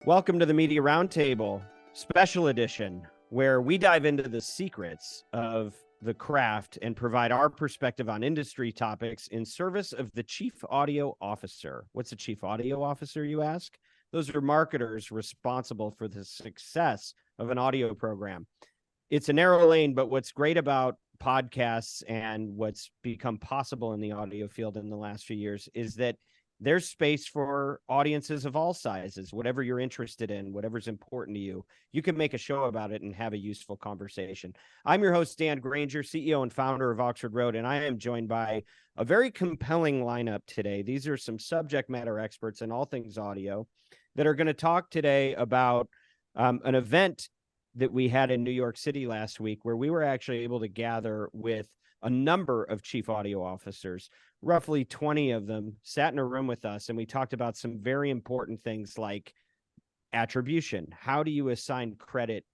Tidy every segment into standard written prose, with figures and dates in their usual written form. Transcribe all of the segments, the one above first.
Welcome to the Media Roundtable special edition, where we dive into the secrets of the craft and provide our perspective on industry topics in service of the Chief Audio Officer. What's a Chief Audio Officer, you ask? Those are marketers responsible for the success of an audio program. It's a narrow lane, but what's great about podcasts and what's become possible in the audio field in the last few years is that there's space for audiences of all sizes. Whatever you're interested in, whatever's important to you, you can make a show about it and have a useful conversation. I'm your host, Dan Granger, CEO and founder of Oxford Road, and I am joined by a very compelling lineup today. These are some subject matter experts in all things audio that are going to talk today about an event that we had in New York City last week, where we were actually able to gather with a number of chief audio officers. Roughly 20 of them sat in a room with us, and we talked about some very important things like attribution. How do you assign credit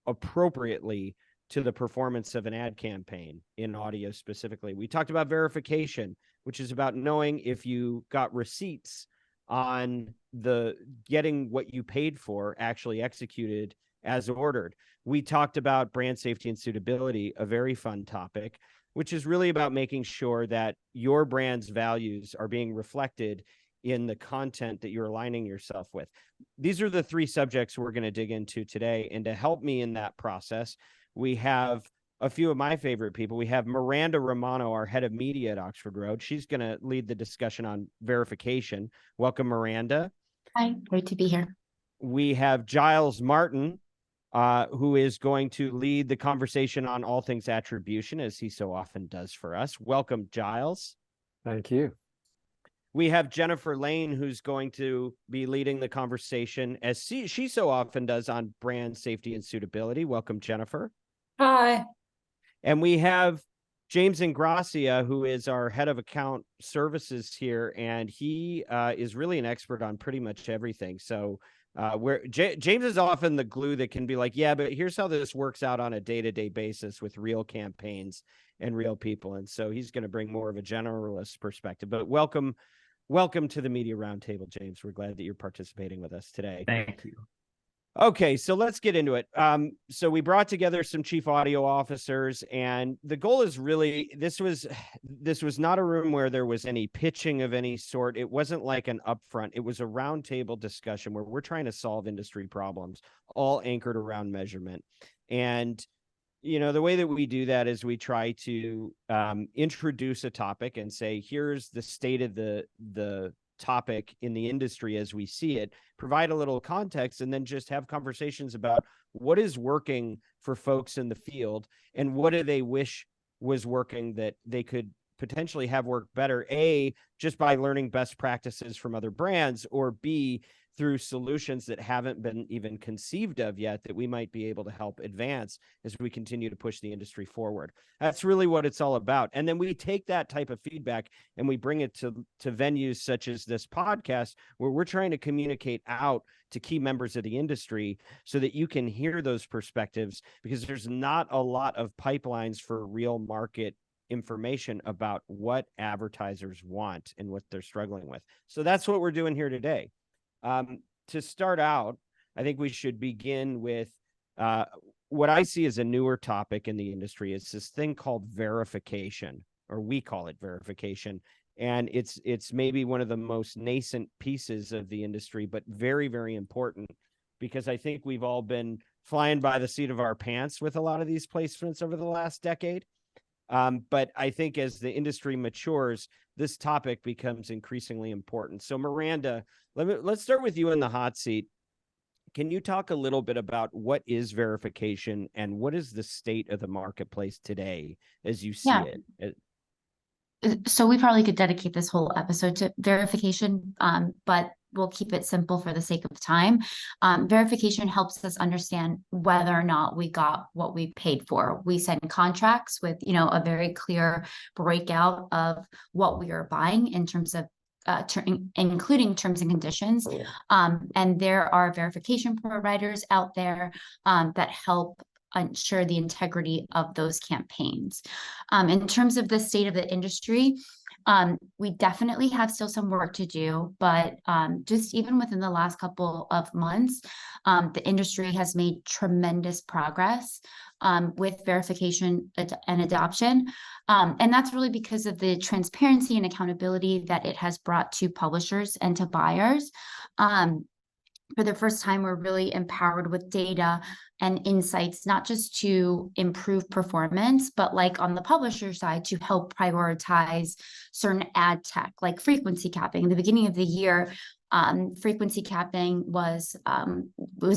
appropriately to the performance of an ad campaign in audio specifically? We talked about verification, which is about knowing if you got receipts on the getting what you paid for actually executed as ordered. We talked about brand safety and suitability, a very fun topic, which is really about making sure that your brand's values are being reflected in the content that you're aligning yourself with. These are the three subjects we're going to dig into today. And to help me in that process, we have a few of my favorite people. We have Miranda Romano, our head of media at Oxford Road. She's going to lead the discussion on verification. Welcome, Miranda. Hi, great to be here. We have Giles Martin, who is going to lead the conversation on all things attribution, as he so often does for us. Welcome, Giles. Thank you. We have Jennifer Laine, who's going to be leading the conversation, as she so often does, on brand safety and suitability. Welcome, Jennifer. Hi. And we have James Ingrassia, who is our head of account services here, and he is really an expert on pretty much everything. So James is often the glue that can be like, yeah, but here's how this works out on a day-to-day basis with real campaigns and real people. And so he's going to bring more of a generalist perspective. But welcome to the Media Roundtable, James. We're glad that you're participating with us today. Thank you. Okay, so let's get into it. So we brought together some chief audio officers, and the goal is really, this was not a room where there was any pitching of any sort. It wasn't like an upfront. It was a roundtable discussion where we're trying to solve industry problems, all anchored around measurement. And the way that we do that is we try to introduce a topic and say, here's the state of the topic in the industry as we see it, provide a little context, and then just have conversations about what is working for folks in the field and what do they wish was working that they could potentially have work better, A, just by learning best practices from other brands, or B, through solutions that haven't been even conceived of yet that we might be able to help advance as we continue to push the industry forward. That's really what it's all about. And then we take that type of feedback and we bring it to venues such as this podcast, where we're trying to communicate out to key members of the industry so that you can hear those perspectives, because there's not a lot of pipelines for real market information about what advertisers want and what they're struggling with. So that's what we're doing here today. To start out, I think we should begin with what I see as a newer topic in the industry. It's this thing called verification, or we call it verification. And it's maybe one of the most nascent pieces of the industry, but very, very important, because I think we've all been flying by the seat of our pants with a lot of these placements over the last decade. But I think as the industry matures, this topic becomes increasingly important. So Miranda, let's start with you in the hot seat. Can you talk a little bit about what is verification and what is the state of the marketplace today as you see it? So we probably could dedicate this whole episode to verification, but we'll keep it simple for the sake of time. Verification helps us understand whether or not we got what we paid for. We sign contracts with, a very clear breakout of what we are buying in terms of including terms and conditions. And there are verification providers out there that help ensure the integrity of those campaigns. In terms of the state of the industry, We definitely have still some work to do, but just even within the last couple of months, the industry has made tremendous progress with verification and adoption. And that's really because of the transparency and accountability that it has brought to publishers and to buyers. For the first time, we're really empowered with data and insights, not just to improve performance, but like on the publisher side, to help prioritize certain ad tech, like frequency capping. In the beginning of the year, frequency capping was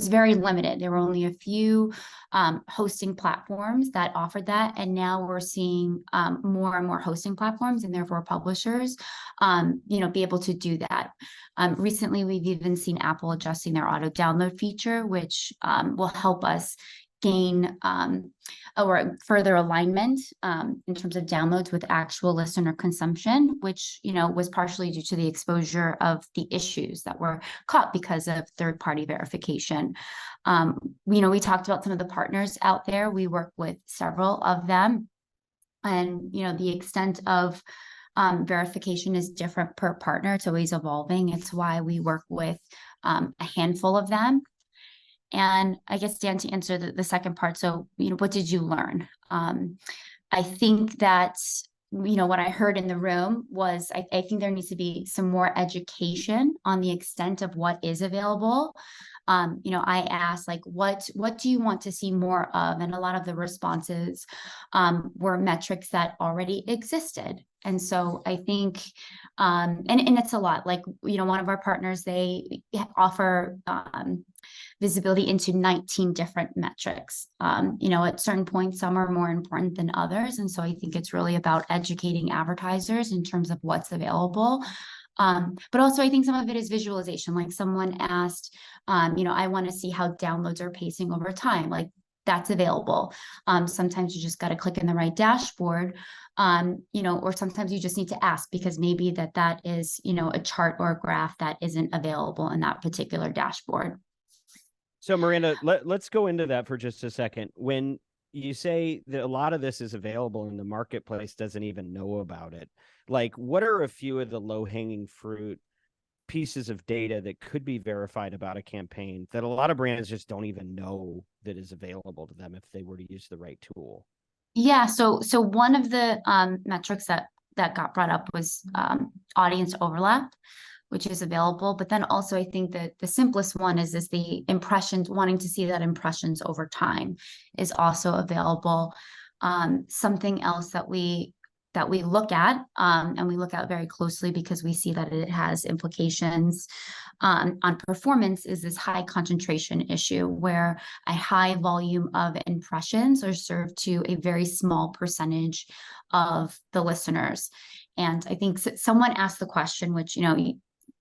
very limited. There were only a few hosting platforms that offered that, and now we're seeing more and more hosting platforms, and therefore publishers, be able to do that. Recently, we've even seen Apple adjusting their auto download feature, which will help us gain or further alignment in terms of downloads with actual listener consumption, which was partially due to the exposure of the issues that were caught because of third-party verification. We talked about some of the partners out there. We work with several of them, and the extent of verification is different per partner. It's always evolving. It's why we work with a handful of them. And I guess, Dan, to answer the second part, so, what did you learn? I think that, what I heard in the room was, I think there needs to be some more education on the extent of what is available. I asked, like, what do you want to see more of? And a lot of the responses were metrics that already existed. And so I think, and it's a lot, like, one of our partners, they offer visibility into 19 different metrics. At certain points, some are more important than others. And so I think it's really about educating advertisers in terms of what's available. But also I think some of it is visualization. Like someone asked, I want to see how downloads are pacing over time. Like that's available. Sometimes you just got to click in the right dashboard, or sometimes you just need to ask because maybe that is, a chart or a graph that isn't available in that particular dashboard. So Miranda, let's go into that for just a second. When you say that a lot of this is available and the marketplace doesn't even know about it, like what are a few of the low-hanging fruit pieces of data that could be verified about a campaign that a lot of brands just don't even know that is available to them if they were to use the right tool? Yeah, so one of the metrics that got brought up was audience overlap, which is available. But then also I think that the simplest one is the impressions, wanting to see that impressions over time is also available. Something else that we look at, and we look at very closely because we see that it has implications on performance, is this high concentration issue where a high volume of impressions are served to a very small percentage of the listeners. And I think someone asked the question, which,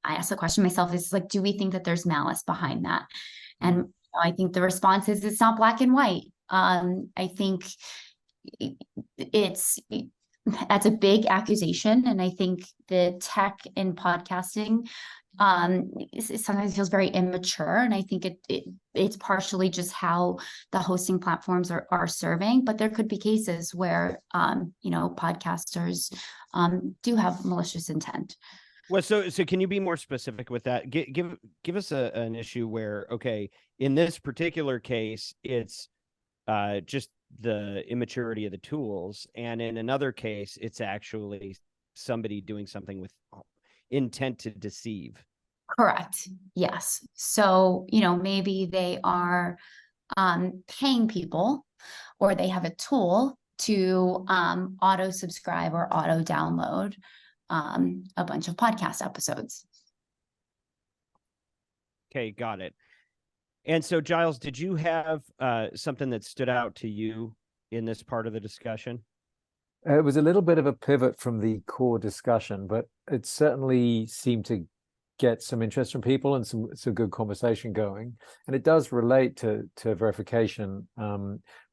I asked the question myself, is like, do we think that there's malice behind that? And I think the response is it's not black and white. I think that's a big accusation. And I think the tech in podcasting sometimes feels very immature. And I think it's partially just how the hosting platforms are serving. But there could be cases where, podcasters do have malicious intent. Well, so can you be more specific with that? Give us an issue where, okay, in this particular case, it's just the immaturity of the tools, and in another case, it's actually somebody doing something with intent to deceive. Correct. Yes. So, maybe they are paying people, or they have a tool to auto subscribe or auto download a bunch of podcast episodes. Okay, got it. And so, Giles, did you have something that stood out to you in this part of the discussion? It was a little bit of a pivot from the core discussion, but it certainly seemed to get some interest from people and some good conversation going. And it does relate to verification,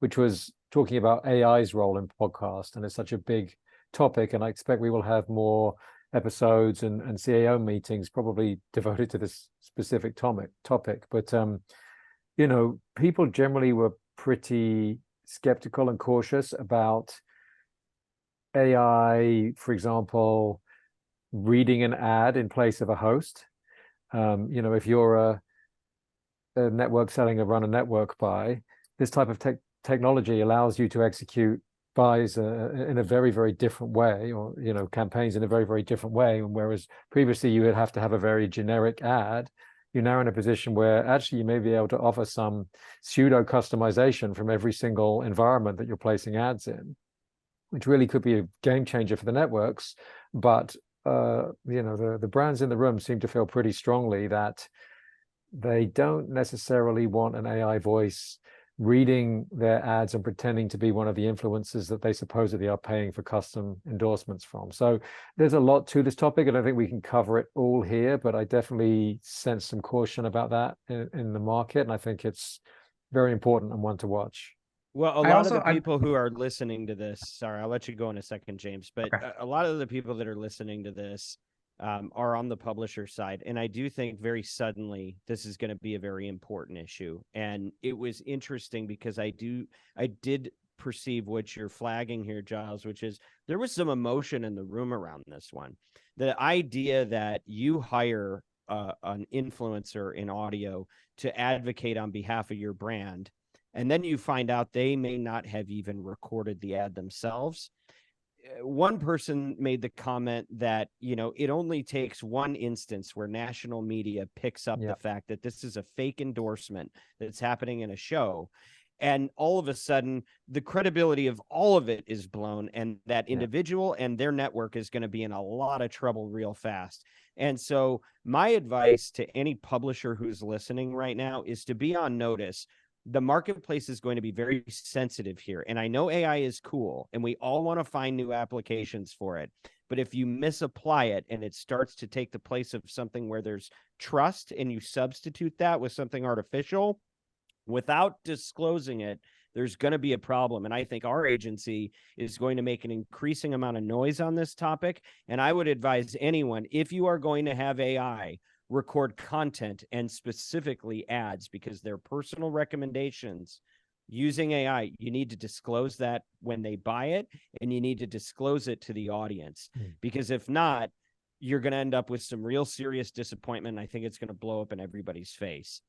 which was talking about AI's role in podcast. And it's such a big topic, and I expect we will have more episodes and CAO meetings probably devoted to this specific topic. But people generally were pretty skeptical and cautious about AI, for example, reading an ad in place of a host. If you're a network selling a run a network buy, this type of technology allows you to execute buys in a very, very different way, or campaigns in a very, very different way. And whereas previously you would have to have a very generic ad, you're now in a position where actually you may be able to offer some pseudo customization from every single environment that you're placing ads in, which really could be a game changer for the networks. But the brands in the room seem to feel pretty strongly that they don't necessarily want an AI voice reading their ads and pretending to be one of the influencers that they supposedly are paying for custom endorsements from. So there's a lot to this topic. I don't think we can cover it all here, but I definitely sense some caution about that in the market. And I think it's very important and one to watch. Well, a lot of the people who are listening to this, sorry, I'll let you go in a second, James, but okay, a lot of the people that are listening to this are on the publisher side. And I do think very suddenly this is going to be a very important issue. And it was interesting because I did perceive what you're flagging here, Giles, which is there was some emotion in the room around this one. The idea that you hire an influencer in audio to advocate on behalf of your brand, and then you find out they may not have even recorded the ad themselves. One person made the comment that, it only takes one instance where national media picks up the fact that this is a fake endorsement that's happening in a show. And all of a sudden, the credibility of all of it is blown, and that individual and their network is going to be in a lot of trouble real fast. And so my advice to any publisher who's listening right now is to be on notice. The marketplace is going to be very sensitive here. And I know AI is cool and we all want to find new applications for it. But if you misapply it and it starts to take the place of something where there's trust and you substitute that with something artificial without disclosing it, there's going to be a problem. And I think our agency is going to make an increasing amount of noise on this topic. And I would advise anyone, if you are going to have AI record content and specifically ads, because they're personal recommendations using AI, you need to disclose that when they buy it, and you need to disclose it to the audience, because if not, you're going to end up with some real serious disappointment. I think it's going to blow up in everybody's face.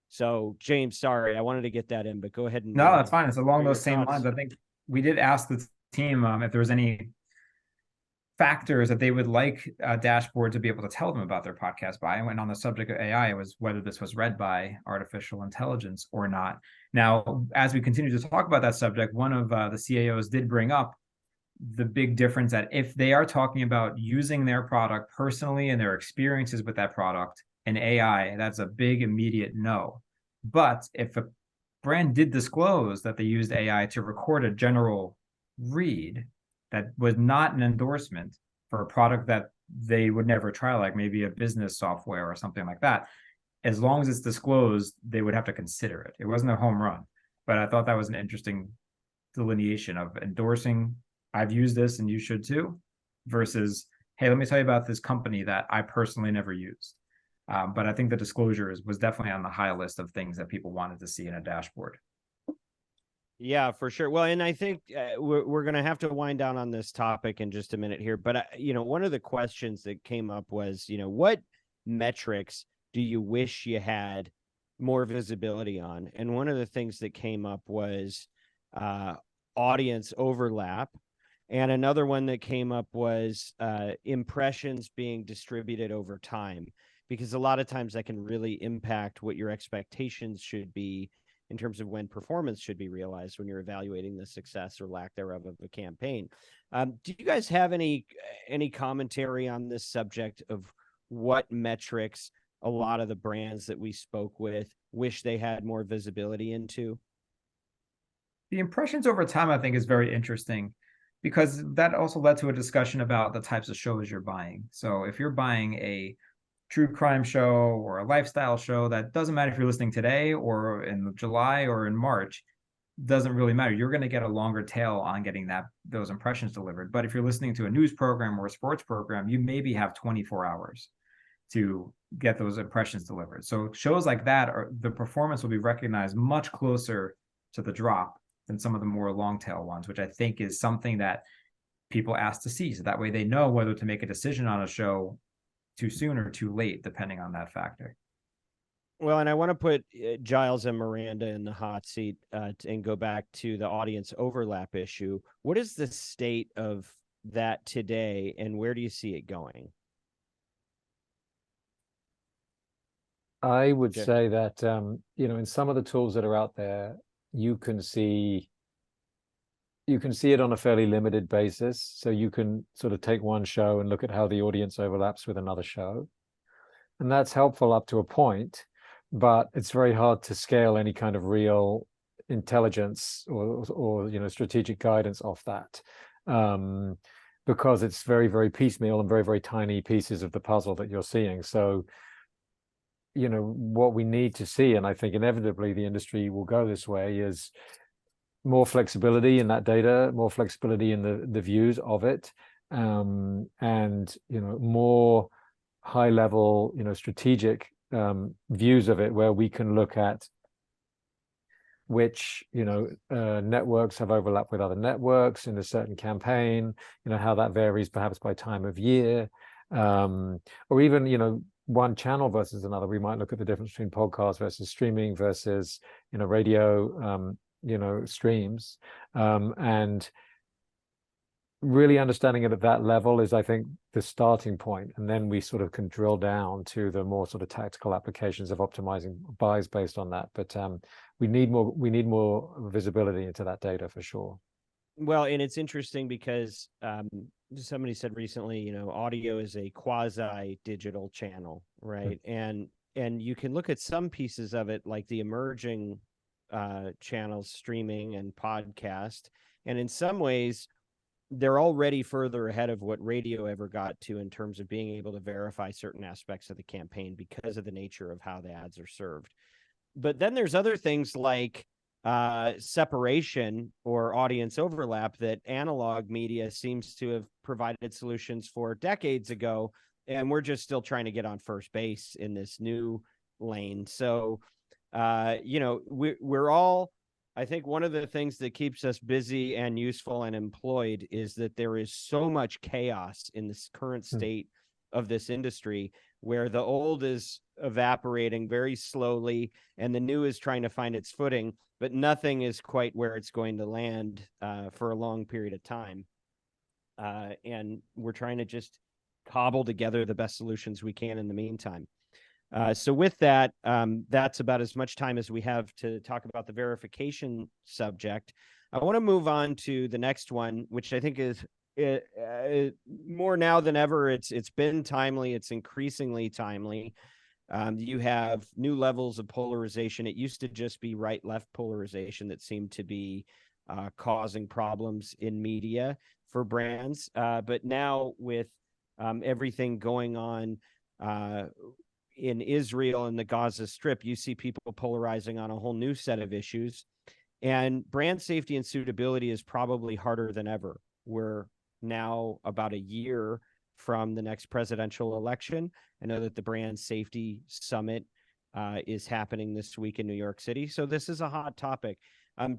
So James, sorry, I wanted to get that in, but go ahead and no, that's fine. It's along those same lines. I think we did ask the team if there was any factors that they would like a dashboard to be able to tell them about their podcast by. And on the subject of AI, it was whether this was read by artificial intelligence or not. Now, as we continue to talk about that subject, one of the CAOs did bring up the big difference that if they are talking about using their product personally and their experiences with that product in AI, that's a big immediate no. But if a brand did disclose that they used AI to record a general read that was not an endorsement for a product that they would never try, like maybe a business software or something like that, as long as it's disclosed, they would have to consider it. It wasn't a home run, but I thought that was an interesting delineation of endorsing, I've used this and you should too, versus, hey, let me tell you about this company that I personally never used. But I think the disclosure was definitely on the high list of things that people wanted to see in a dashboard. Yeah, for sure. Well, and I think we're going to have to wind down on this topic in just a minute here. But, one of the questions that came up was, what metrics do you wish you had more visibility on? And one of the things that came up was audience overlap. And another one that came up was impressions being distributed over time, because a lot of times that can really impact what your expectations should be in terms of when performance should be realized when you're evaluating the success or lack thereof of a campaign. Do you guys have any commentary on this subject of what metrics a lot of the brands that we spoke with wish they had more visibility into? The impressions over time, I think, is very interesting, because that also led to a discussion about the types of shows you're buying. So if you're buying a true crime show or a lifestyle show, that doesn't matter if you're listening today or in July or in March, doesn't really matter. You're going to get a longer tail on getting those impressions delivered. But if you're listening to a news program or a sports program, you maybe have 24 hours to get those impressions delivered. So shows like that, the performance will be recognized much closer to the drop than some of the more long tail ones, which I think is something that people ask to see. So that way they know whether to make a decision on a show too soon or too late, depending on that factor. Well, and I want to put Giles and Miranda in the hot seat and go back to the audience overlap issue. What is the state of that today, and where do you see it going? I would say that, in some of the tools that are out there, you can see it on a fairly limited basis. So you can sort of take one show and look at how the audience overlaps with another show. And that's helpful up to a point, but it's very hard to scale any kind of real intelligence or strategic guidance off that, because it's very, very piecemeal and very, very tiny pieces of the puzzle that you're seeing. So, what we need to see, and I think inevitably the industry will go this way, is more flexibility in that data, more flexibility in the views of it, and more high level, strategic views of it, where we can look at which networks have overlap with other networks in a certain campaign, how that varies perhaps by time of year, or even one channel versus another. We might look at the difference between podcast versus streaming versus radio streams, and really understanding it at that level is, I think, the starting point. And then we sort of can drill down to the more sort of tactical applications of optimizing buys based on that. But we need more visibility into that data for sure. Well, and it's interesting because somebody said recently, audio is a quasi-digital channel, right? And you can look at some pieces of it, like the emerging channels, streaming and podcast, and in some ways they're already further ahead of what radio ever got to in terms of being able to verify certain aspects of the campaign because of the nature of how the ads are served. But then there's other things like separation or audience overlap that analog media seems to have provided solutions for decades ago, and we're just still trying to get on first base in this new lane. So we're all, I think one of the things that keeps us busy and useful and employed is that there is so much chaos in this current state of this industry, where the old is evaporating very slowly and the new is trying to find its footing, but nothing is quite where it's going to land for a long period of time. And we're trying to just cobble together the best solutions we can in the meantime. So with that, that's about as much time as we have to talk about the verification subject. I want to move on to the next one, which I think is more now than ever. It's been timely. It's increasingly timely. You have new levels of polarization. It used to just be right-left polarization that seemed to be causing problems in media for brands. But now with everything going on in Israel and the Gaza Strip, you see people polarizing on a whole new set of issues. And brand safety and suitability is probably harder than ever. We're now about a year from the next presidential election. I know that the Brand Safety Summit is happening this week in New York City. So this is a hot topic.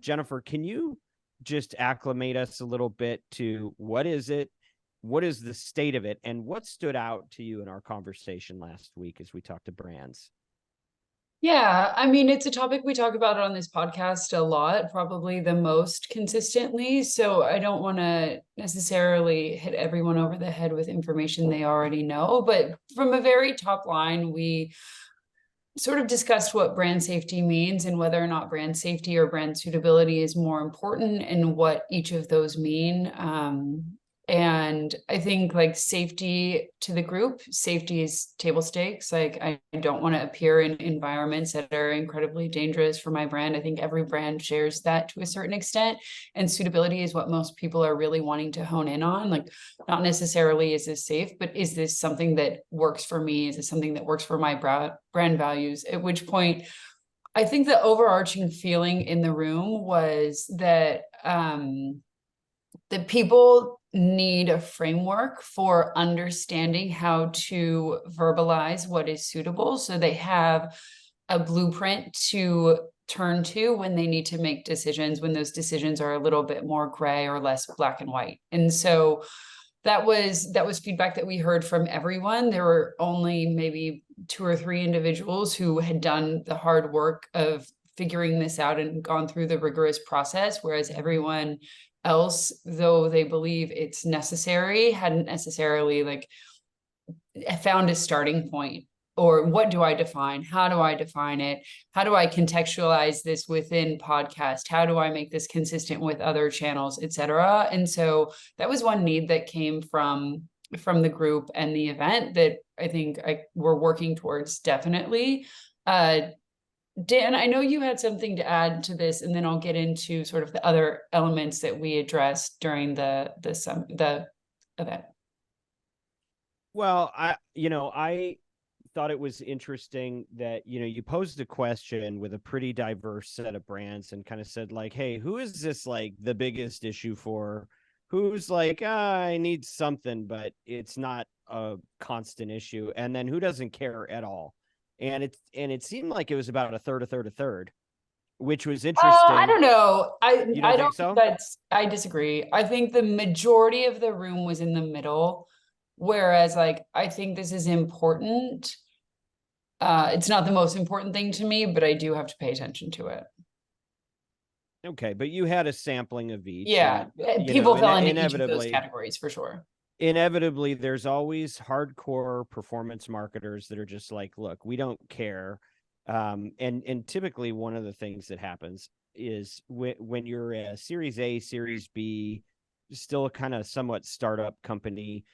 Jennifer, can you just acclimate us a little bit to what is it? What is the state of it, and what stood out to you in our conversation last week as we talked to brands? Yeah, I mean, it's a topic we talk about on this podcast a lot, probably the most consistently. So I don't want to necessarily hit everyone over the head with information they already know. But from a very top line, we sort of discussed what brand safety means and whether or not brand safety or brand suitability is more important and what each of those mean. And I think like safety to the group, safety is table stakes. Like I don't want to appear in environments that are incredibly dangerous for my brand. I think every brand shares that to a certain extent. And suitability is what most people are really wanting to hone in on. Like not necessarily is this safe, but is this something that works for me? Is this something that works for my brand values? At which point, I think the overarching feeling in the room was that that people need a framework for understanding how to verbalize what is suitable. So they have a blueprint to turn to when they need to make decisions, when those decisions are a little bit more gray or less black and white. And so that was feedback that we heard from everyone. There were only maybe 2 or 3 individuals who had done the hard work of figuring this out and gone through the rigorous process, whereas everyone else, though they believe it's necessary, hadn't necessarily like found a starting point. Or what do I define? How do I define it? How do I contextualize this within podcast? How do I make this consistent with other channels, et cetera? And so that was one need that came from the group and the event that I think we're working towards definitely. Dan, I know you had something to add to this, and then I'll get into sort of the other elements that we addressed during the event. Well, I thought it was interesting that, you posed a question with a pretty diverse set of brands and kind of said like, hey, who is this like the biggest issue for? Who's like, I need something, but it's not a constant issue. And then who doesn't care at all? And it seemed like it was about a third, which was interesting. I don't know. I don't think so? I disagree. I think the majority of the room was in the middle, whereas like I think this is important. It's not the most important thing to me, but I do have to pay attention to it. Okay, but you had a sampling of each. Yeah, and, people fell into each of those categories for sure. Inevitably, there's always hardcore performance marketers that are just like, look, we don't care. And typically one of the things that happens is when you're a Series A, Series B, still a kind of somewhat startup company,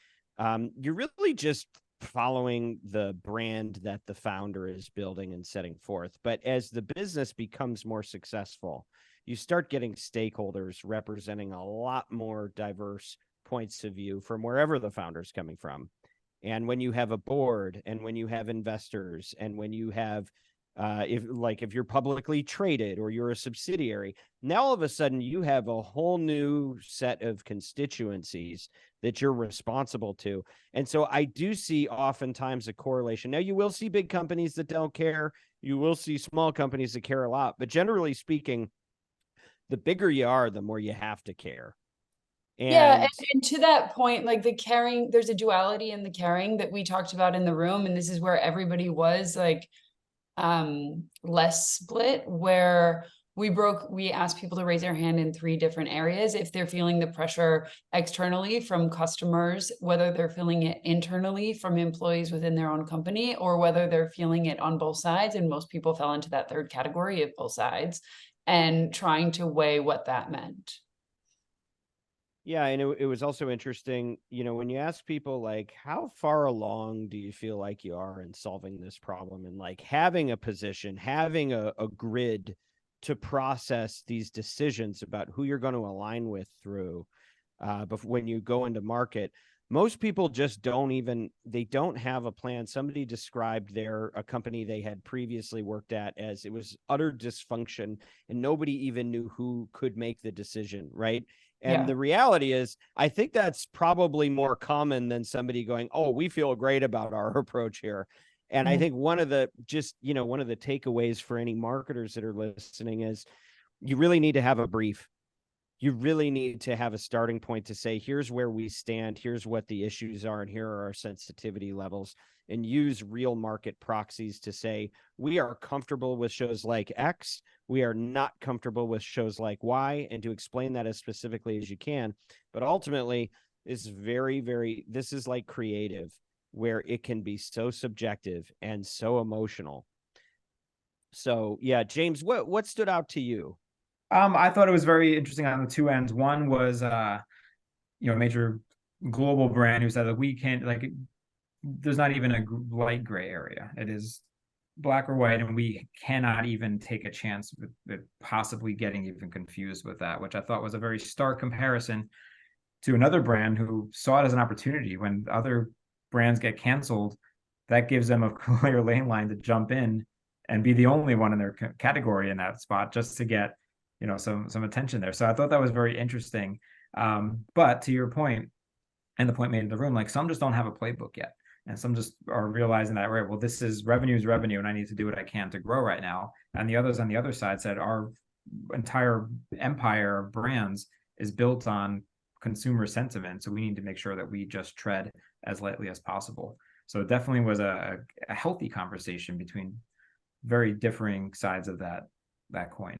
you're really just following the brand that the founder is building and setting forth. But as the business becomes more successful, you start getting stakeholders representing a lot more diverse points of view from wherever the founder's coming from. And when you have a board and when you have investors and when you have if you're publicly traded or you're a subsidiary, now all of a sudden you have a whole new set of constituencies that you're responsible to. And so I do see oftentimes a correlation. Now you will see big companies that don't care. You will see small companies that care a lot, but generally speaking, the bigger you are, the more you have to care. And to that point, like the caring, there's a duality in the caring that we talked about in the room. And this is where everybody was like, less split, where we asked people to raise their hand in 3 different areas if they're feeling the pressure externally from customers, whether they're feeling it internally from employees within their own company, or whether they're feeling it on both sides. And most people fell into that third category of both sides, and trying to weigh what that meant. Yeah, and it was also interesting, when you ask people like, how far along do you feel like you are in solving this problem, and like having a position, having a grid to process these decisions about who you're going to align with through when you go into market, most people just don't have a plan. Somebody described a company they had previously worked at as it was utter dysfunction and nobody even knew who could make the decision, right? And the reality is, I think that's probably more common than somebody going, oh, we feel great about our approach here. And I think one of the takeaways for any marketers that are listening is you really need to have a brief. You really need to have a starting point to say, here's where we stand, here's what the issues are, and here are our sensitivity levels, and use real market proxies to say, we are comfortable with shows like X, we are not comfortable with shows like Y, and to explain that as specifically as you can. But ultimately, this is like creative, where it can be so subjective and so emotional. So yeah, James, what stood out to you? I thought it was very interesting on the 2 ends. One was, a major global brand who said that we can't, like, there's not even a light gray area. It is black or white, and we cannot even take a chance with possibly getting even confused with that, which I thought was a very stark comparison to another brand who saw it as an opportunity. When other brands get canceled, that gives them a clear lane line to jump in and be the only one in their category in that spot, just to get some attention there. So I thought that was very interesting. But to your point, and the point made in the room, like, some just don't have a playbook yet. And some just are realizing that, right, well, this is revenue, and I need to do what I can to grow right now. And the others on the other side said our entire empire of brands is built on consumer sentiment. So we need to make sure that we just tread as lightly as possible. So it definitely was a healthy conversation between very differing sides of that coin.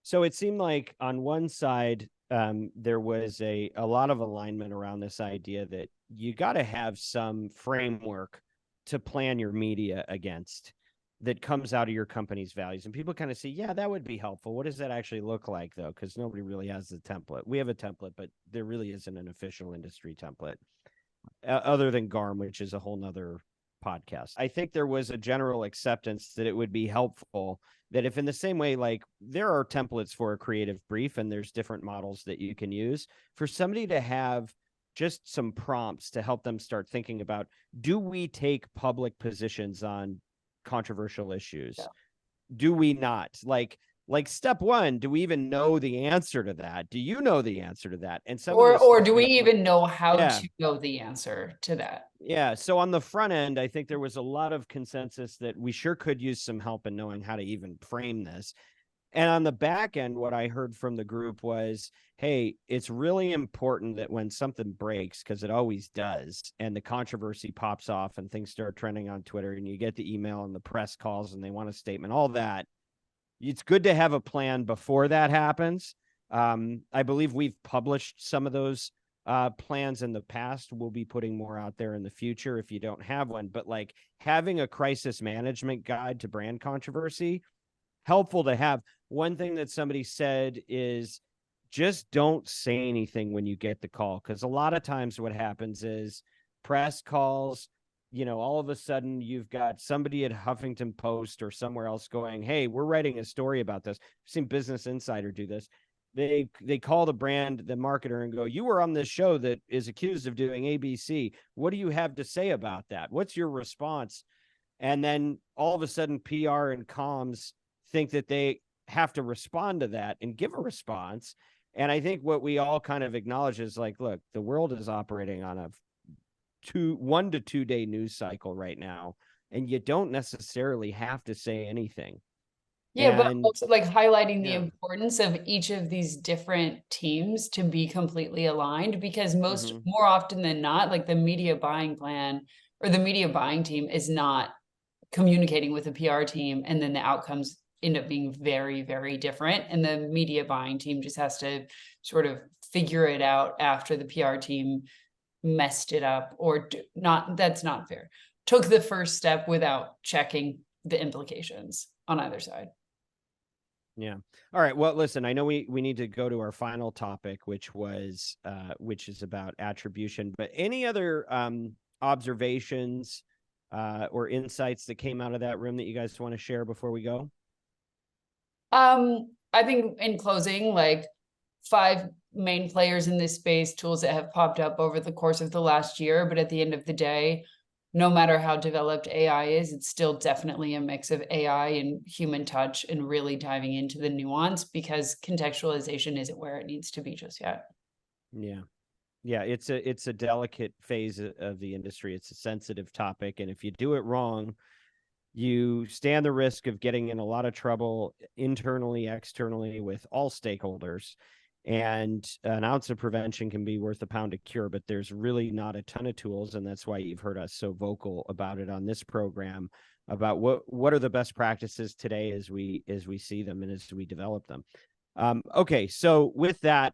So it seemed like on one side, there was a lot of alignment around this idea that you got to have some framework to plan your media against that comes out of your company's values. And people kind of say, yeah, that would be helpful. What does that actually look like, though? Because nobody really has the template. We have a template, but there really isn't an official industry template other than GARM, which is a whole nother podcast. I think there was a general acceptance that it would be helpful that if in the same way, like there are templates for a creative brief and there's different models that you can use, for somebody to have just some prompts to help them start thinking about, do we take public positions on controversial issues? Yeah. Do we not? Like step one, do we even know the answer to that? Do you know the answer to that? And some or do we even know how to know the answer to that? Yeah. So on the front end, I think there was a lot of consensus that we sure could use some help in knowing how to even frame this. And on the back end, what I heard from the group was, hey, it's really important that when something breaks, because it always does, and the controversy pops off and things start trending on Twitter and you get the email and the press calls and they want a statement, all that, it's good to have a plan before that happens. I believe we've published some of those plans in the past. We'll be putting more out there in the future if you don't have one. But like having a crisis management guide to brand controversy, helpful to have. One thing that somebody said is just don't say anything when you get the call, because a lot of times what happens is press calls, you know, all of a sudden you've got somebody at Huffington Post or somewhere else going, hey, we're writing a story about this. I've seen Business Insider do this. They call the brand, the marketer, and go, you were on this show that is accused of doing ABC. What do you have to say about that? What's your response? And then all of a sudden PR and comms think that they have to respond to that and give a response. And I think what we all kind of acknowledge is like, look, the world is operating on a 1 to 2 day news cycle right now, and you don't necessarily have to say anything. Yeah, but also like highlighting the importance of each of these different teams to be completely aligned, because more often than not, like the media buying plan or the media buying team is not communicating with the PR team, and then the outcomes end up being very, very different. And the media buying team just has to sort of figure it out after the PR team messed it up, or not. That's not fair. Took the first step without checking the implications on either side. Yeah. All right. Well, listen, I know we need to go to our final topic, which is about attribution, but any other observations or insights that came out of that room that you guys want to share before we go? I think in closing, like 5 main players in this space, tools that have popped up over the course of the last year, but at the end of the day, no matter how developed AI is, it's still definitely a mix of AI and human touch and really diving into the nuance, because contextualization isn't where it needs to be just yet. Yeah. Yeah. It's a delicate phase of the industry. It's a sensitive topic. And if you do it wrong, you stand the risk of getting in a lot of trouble internally, externally, with all stakeholders. And an ounce of prevention can be worth a pound of cure, but there's really not a ton of tools. And that's why you've heard us so vocal about it on this program, about what are the best practices today as we see them and as we develop them. Okay, so with that,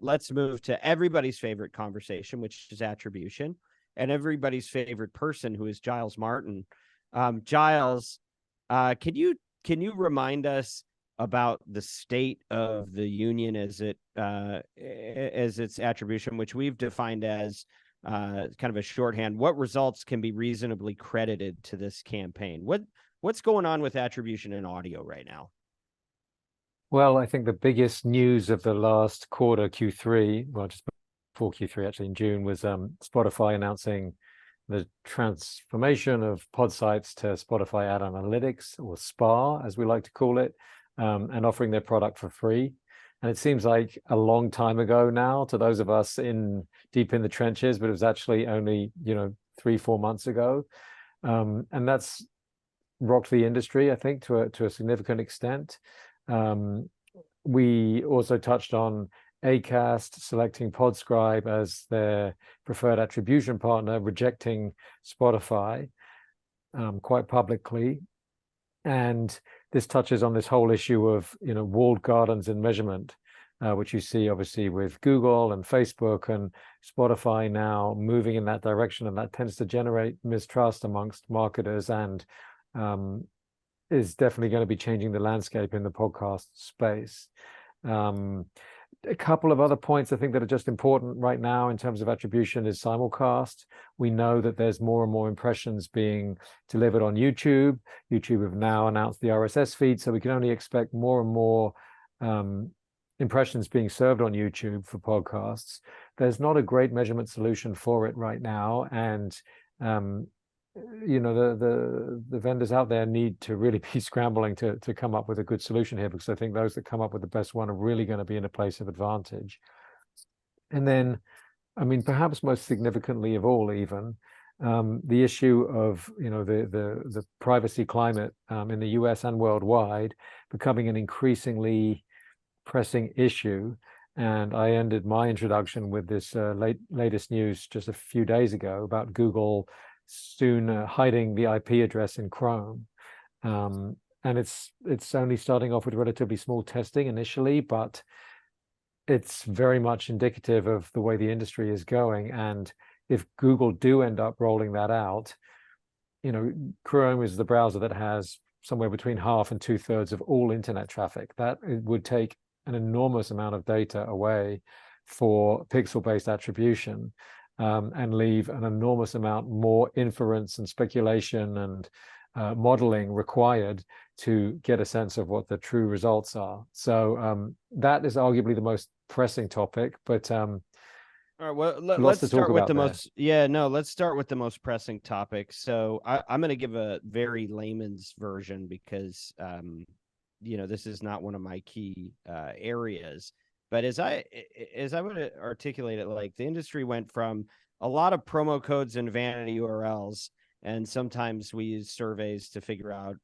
let's move to everybody's favorite conversation, which is attribution, and everybody's favorite person, who is Giles Martin. Giles, can you remind us about the state of the union as its attribution, which we've defined as kind of a shorthand? What results can be reasonably credited to this campaign? What's going on with attribution in audio right now? Well, I think the biggest news of the last quarter, Q3, well, just before Q3, actually in June, was Spotify announcing the transformation of pod sites to Spotify Ad Analytics, or SPA, as we like to call it, and offering their product for free. And it seems like a long time ago now to those of us deep in the trenches, but it was actually only, 3-4 months ago. And that's rocked the industry, I think, to a significant extent. We also touched on Acast selecting Podscribe as their preferred attribution partner, rejecting Spotify quite publicly. And this touches on this whole issue of, walled gardens in measurement, which you see obviously with Google and Facebook and Spotify now moving in that direction, and that tends to generate mistrust amongst marketers and is definitely going to be changing the landscape in the podcast space. A couple of other points I think that are just important right now in terms of attribution is simulcast. We know that there's more and more impressions being delivered on YouTube. YouTube have now announced the RSS feed, so we can only expect more and more impressions being served on YouTube for podcasts. There's not a great measurement solution for it right now, and the vendors out there need to really be scrambling to come up with a good solution here, because I think those that come up with the best one are really going to be in a place of advantage. And then, perhaps most significantly of all, even the issue of the privacy climate in the US and worldwide becoming an increasingly pressing issue. And I ended my introduction with this latest news just a few days ago about Google soon hiding the IP address in Chrome. And it's only starting off with relatively small testing initially, but it's very much indicative of the way the industry is going. And if Google do end up rolling that out, Chrome is the browser that has somewhere between half and 2/3 of all internet traffic. That it would take an enormous amount of data away for pixel-based attribution, and leave an enormous amount more inference and speculation and modeling required to get a sense of what the true results are. So that is arguably the most pressing topic, but all right, well, let's start with the most. Let's start with the most pressing topic. So I'm going to give a very layman's version because this is not one of my key areas. But as I would articulate it, like the industry went from a lot of promo codes and vanity URLs, and sometimes we use surveys to figure out,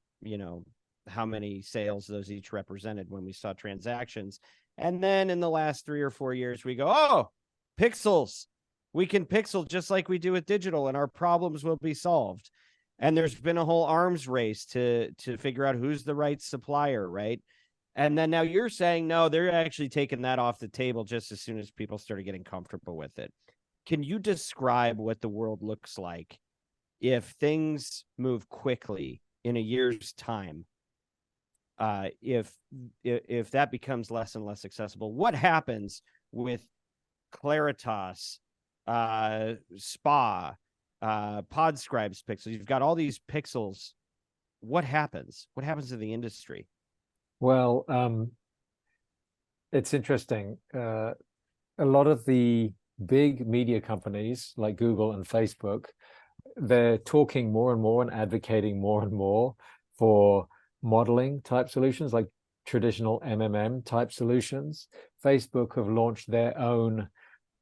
how many sales those each represented when we saw transactions. And then in the last 3 or 4 years, we go, oh, pixels. We can pixel just like we do with digital, and our problems will be solved. And there's been a whole arms race to figure out who's the right supplier, right? And then now you're saying, no, they're actually taking that off the table just as soon as people started getting comfortable with it. Can you describe what the world looks like if things move quickly in a year's time? If that becomes less and less accessible, what happens with Claritas, Spa, Podscribe's pixels? You've got all these pixels. What happens? What happens to the industry? Well, it's interesting. A lot of the big media companies like Google and Facebook, they're talking more and more and advocating more and more for modeling type solutions, like traditional MMM type solutions. Facebook have launched their own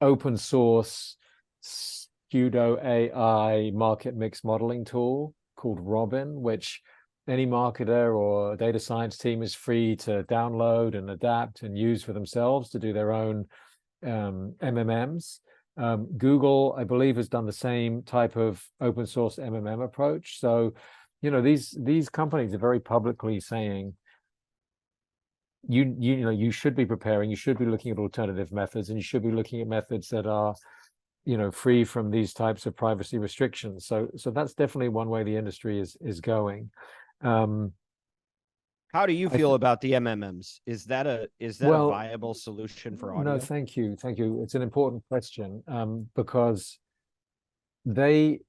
open source pseudo AI market mix modeling tool called Robin, which any marketer or data science team is free to download and adapt and use for themselves to do their own MMMs. Google, I believe, has done the same type of open source MMM approach. So, these companies are very publicly saying, you should be preparing, you should be looking at alternative methods, and you should be looking at methods that are, free from these types of privacy restrictions. So that's definitely one way the industry is going. How do you feel about the MMMs? Is that a viable solution for audio? No, thank you. It's an important question, because they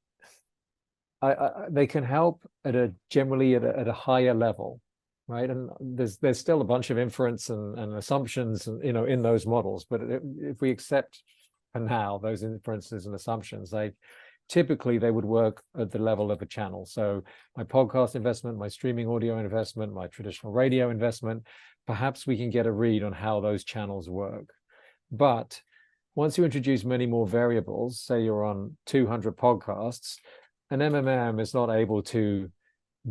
can help generally at a higher level, right? And there's still a bunch of inference and assumptions, in those models. But if we accept for now those inferences and assumptions, typically they would work at the level of a channel. So my podcast investment, my streaming audio investment, my traditional radio investment, perhaps we can get a read on how those channels work. But once you introduce many more variables, say you're on 200 podcasts, an MMM is not able to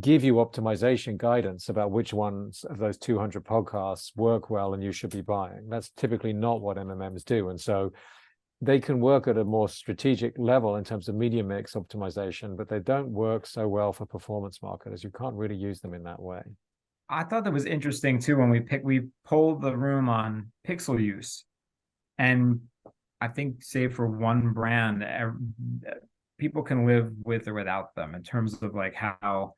give you optimization guidance about which ones of those 200 podcasts work well and you should be buying. That's typically not what MMMs do. And so they can work at a more strategic level in terms of media mix optimization, but they don't work so well for performance marketers. You can't really use them in that way. I thought that was interesting too when we polled the room on pixel use, and I think, save for one brand, people can live with or without them in terms of like how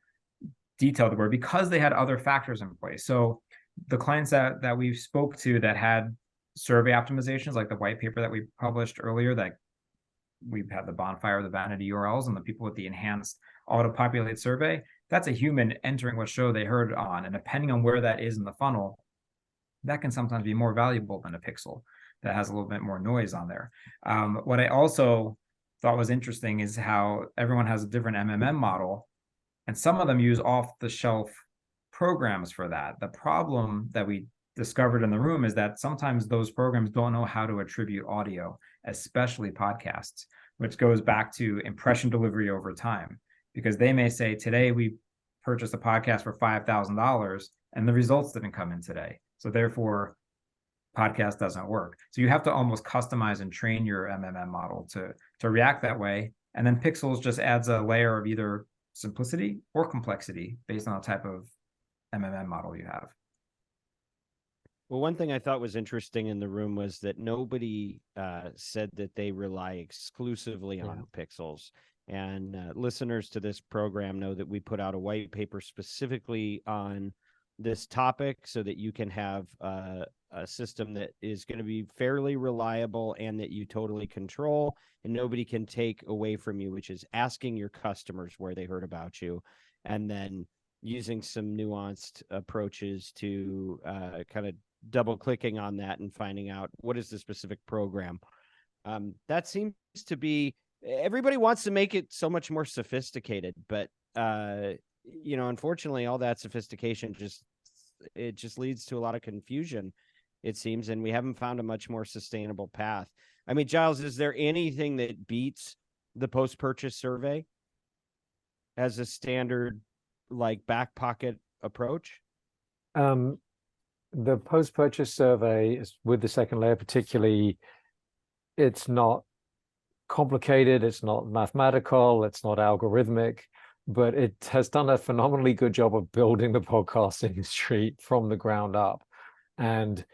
detailed they were, because they had other factors in place. So the clients that we spoke to that had survey optimizations, like the white paper that we published earlier, that we've had the bonfire, the vanity URLs, and the people with the enhanced auto-populate survey, that's a human entering what show they heard on. And depending on where that is in the funnel, that can sometimes be more valuable than a pixel that has a little bit more noise on there. What I also thought was interesting is how everyone has a different MMM model, and some of them use off-the-shelf programs for that. The problem that we discovered in the room is that sometimes those programs don't know how to attribute audio, especially podcasts, which goes back to impression delivery over time, because they may say, today we purchased a podcast for $5,000 and the results didn't come in today, so therefore podcast doesn't work. So you have to almost customize and train your MMM model to react that way. And then Pixels just adds a layer of either simplicity or complexity based on the type of MMM model you have. Well, one thing I thought was interesting in the room was that nobody said that they rely exclusively on pixels. And listeners to this program know that we put out a white paper specifically on this topic so that you can have a system that is going to be fairly reliable and that you totally control and nobody can take away from you, which is asking your customers where they heard about you, and then using some nuanced approaches to kind of double clicking on that and finding out what is the specific program. That seems to be, everybody wants to make it so much more sophisticated, but unfortunately all that sophistication just leads to a lot of confusion, it seems, and we haven't found a much more sustainable path. I mean, Giles, is there anything that beats the post-purchase survey as a standard, like, back pocket approach? The post-purchase survey is, with the second layer particularly, it's not complicated, it's not mathematical, it's not algorithmic, but it has done a phenomenally good job of building the podcast industry from the ground up. And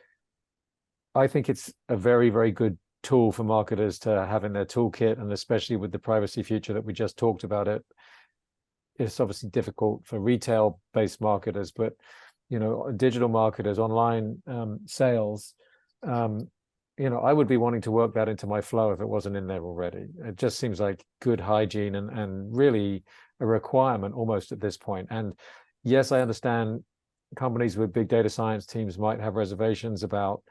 I think it's a very, very good tool for marketers to have in their toolkit, and especially with the privacy feature that we just talked about. It's obviously difficult for retail-based marketers, but digital marketers, online sales, I would be wanting to work that into my flow if it wasn't in there already. It just seems like good hygiene and really a requirement almost at this point. And yes, I understand companies with big data science teams might have reservations about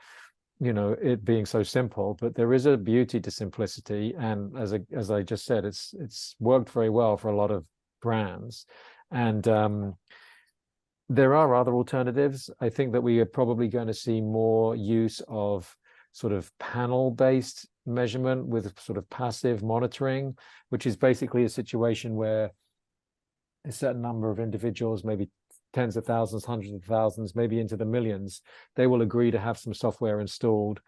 it being so simple, but there is a beauty to simplicity. And as I just said, it's worked very well for a lot of brands. And there are other alternatives. I think that we are probably going to see more use of sort of panel-based measurement with sort of passive monitoring, which is basically a situation where a certain number of individuals, maybe tens of thousands, hundreds of thousands, maybe into the millions, they will agree to have some software installed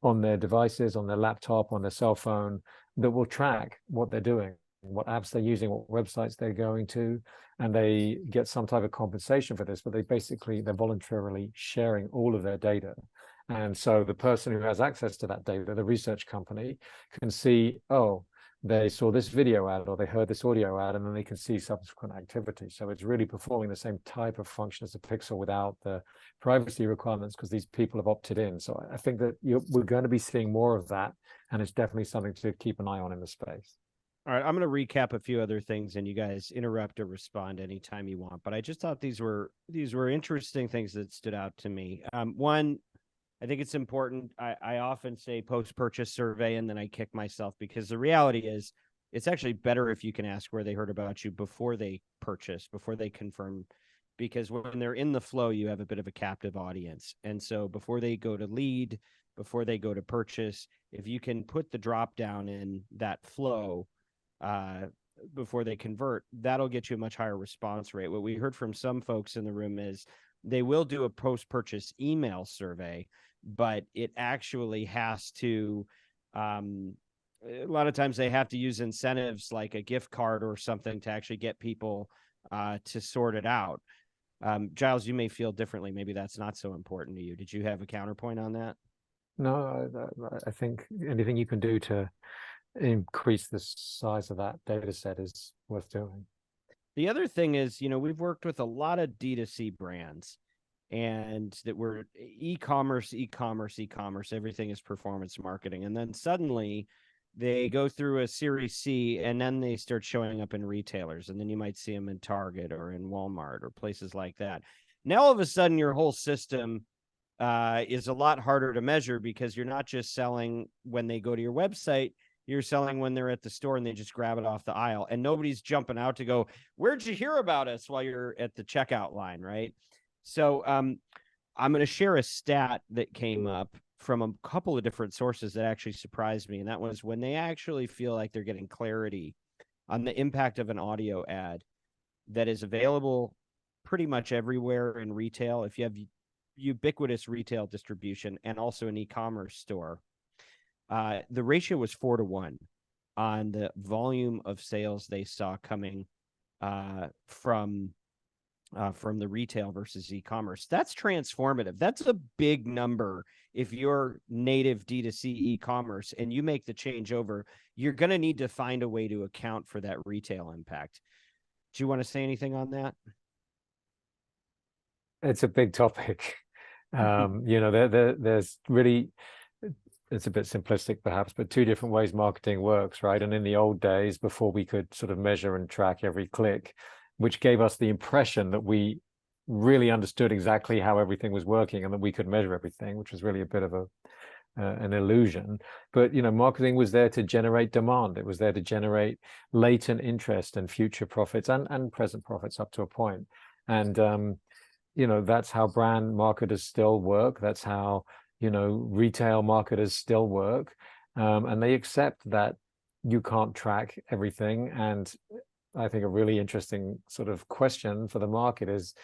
on their devices, on their laptop, on their cell phone, that will track what they're doing, what apps they're using, what websites they're going to, and they get some type of compensation for this, but they're voluntarily sharing all of their data. And so the person who has access to that data, the research company, can see, oh, they saw this video ad or they heard this audio ad, and then they can see subsequent activity. So it's really performing the same type of function as a pixel without the privacy requirements, because these people have opted in. So I think that we're going to be seeing more of that, and it's definitely something to keep an eye on in the space. All right, I'm going to recap a few other things, and you guys interrupt or respond anytime you want. But I just thought these were interesting things that stood out to me. One, I think it's important. I often say post-purchase survey, and then I kick myself, because the reality is it's actually better if you can ask where they heard about you before they purchase, before they confirm, because when they're in the flow, you have a bit of a captive audience. And so before they go to lead, before they go to purchase. If you can put the drop down in that flow before they convert, that'll get you a much higher response rate. What we heard from some folks in the room is they will do a post-purchase email survey, but it actually has to, a lot of times they have to use incentives like a gift card or something to actually get people to sort it out. Giles, you may feel differently. Maybe that's not so important to you. Did you have a counterpoint on that? No, I think anything you can do to increase the size of that data set is worth doing. The other thing is, we've worked with a lot of D2C brands, and that were e-commerce, everything is performance marketing. And then suddenly they go through a Series C, and then they start showing up in retailers. And then you might see them in Target or in Walmart or places like that. Now, all of a sudden, your whole system is a lot harder to measure, because you're not just selling when they go to your website, you're selling when they're at the store and they just grab it off the aisle, and nobody's jumping out to go, where'd you hear about us, while you're at the checkout line, right? So I'm going to share a stat that came up from a couple of different sources that actually surprised me. And that was when they actually feel like they're getting clarity on the impact of an audio ad that is available pretty much everywhere in retail. If you have ubiquitous retail distribution and also an e-commerce store, the ratio was 4-1 on the volume of sales they saw coming from the retail versus e-commerce. That's transformative. That's a big number. If you're native D2C e-commerce and you make the change over, you're going to need to find a way to account for that retail impact. Do you want to say anything on that? It's a big topic. There's really, it's a bit simplistic perhaps, but two different ways marketing works, right? And in the old days, before we could sort of measure and track every click, which gave us the impression that we really understood exactly how everything was working and that we could measure everything, which was really a bit of an illusion. But marketing was there to generate demand. It was there to generate latent interest and future profits and present profits up to a point. And that's how brand marketers still work. That's how retail marketers still work, and they accept that you can't track everything. And I think a really interesting sort of question for the market is,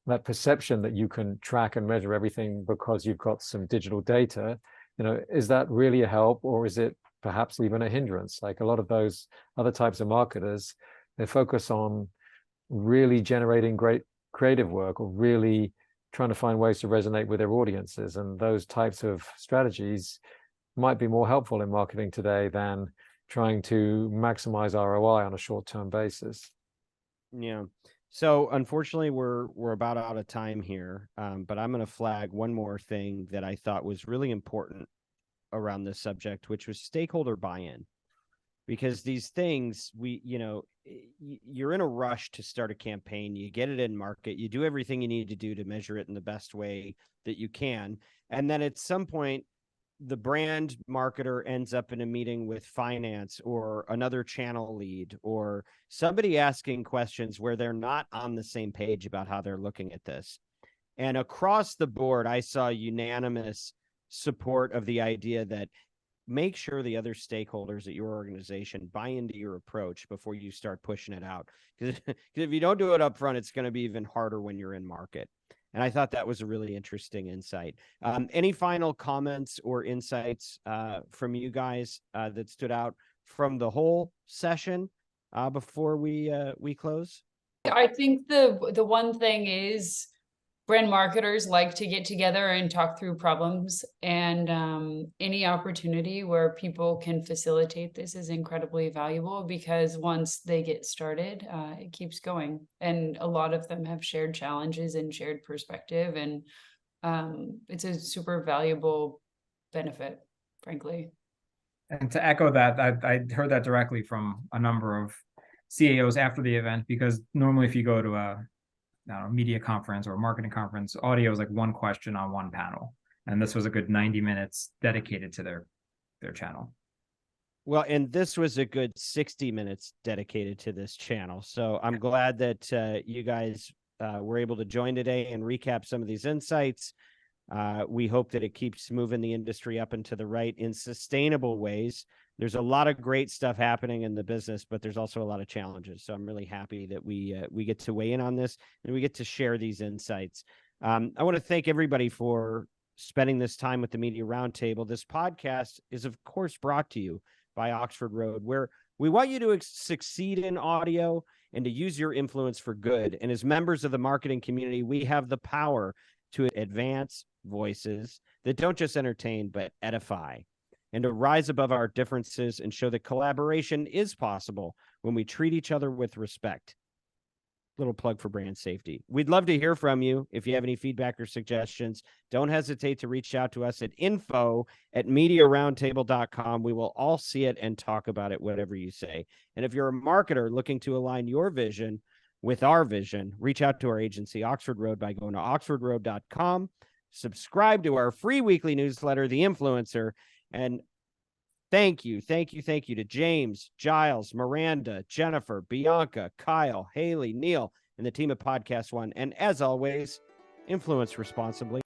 that perception that you can track and measure everything because you've got some digital data, is that really a help, or is it perhaps even a hindrance? Like a lot of those other types of marketers, they focus on really generating great creative work, or really trying to find ways to resonate with their audiences. And those types of strategies might be more helpful in marketing today than trying to maximize ROI on a short-term basis. Yeah. So unfortunately, we're about out of time here, but I'm going to flag one more thing that I thought was really important around this subject, which was stakeholder buy-in. Because these things, you're in a rush to start a campaign, you get it in market, you do everything you need to do to measure it in the best way that you can. And then at some point, the brand marketer ends up in a meeting with finance or another channel lead or somebody asking questions where they're not on the same page about how they're looking at this. And across the board, I saw unanimous support of the idea that make sure the other stakeholders at your organization buy into your approach before you start pushing it out. Because if you don't do it up front, it's going to be even harder when you're in market. And I thought that was a really interesting insight. Any final comments or insights from you guys that stood out from the whole session before we close? I think the one thing is brand marketers like to get together and talk through problems, and any opportunity where people can facilitate this is incredibly valuable, because once they get started, it keeps going. And a lot of them have shared challenges and shared perspective, and it's a super valuable benefit, frankly. And to echo that, I heard that directly from a number of CAOs after the event, because normally if you go to a media conference or a marketing conference, audio is like one question on one panel. And this was a good 90 minutes dedicated to their channel. Well, and this was a good 60 minutes dedicated to this channel. So I'm glad that you guys were able to join today and recap some of these insights. We hope that it keeps moving the industry up and to the right in sustainable ways. There's a lot of great stuff happening in the business, but there's also a lot of challenges. So I'm really happy that we get to weigh in on this and we get to share these insights. I want to thank everybody for spending this time with the Media Roundtable. This podcast is, of course, brought to you by Oxford Road, where we want you to succeed in audio and to use your influence for good. And as members of the marketing community, we have the power to advance voices that don't just entertain, but edify, and to rise above our differences and show that collaboration is possible when we treat each other with respect. Little plug for brand safety. We'd love to hear from you. If you have any feedback or suggestions, don't hesitate to reach out to us at info@mediaroundtable.com. We will all see it and talk about it, whatever you say. And if you're a marketer looking to align your vision with our vision, reach out to our agency, Oxford Road, by going to oxfordroad.com. Subscribe to our free weekly newsletter, The Influencer. And thank you to James, Giles, Miranda, Jennifer, Bianca, Kyle, Haley, Neil, and the team at Podcast One. And as always, influence responsibly.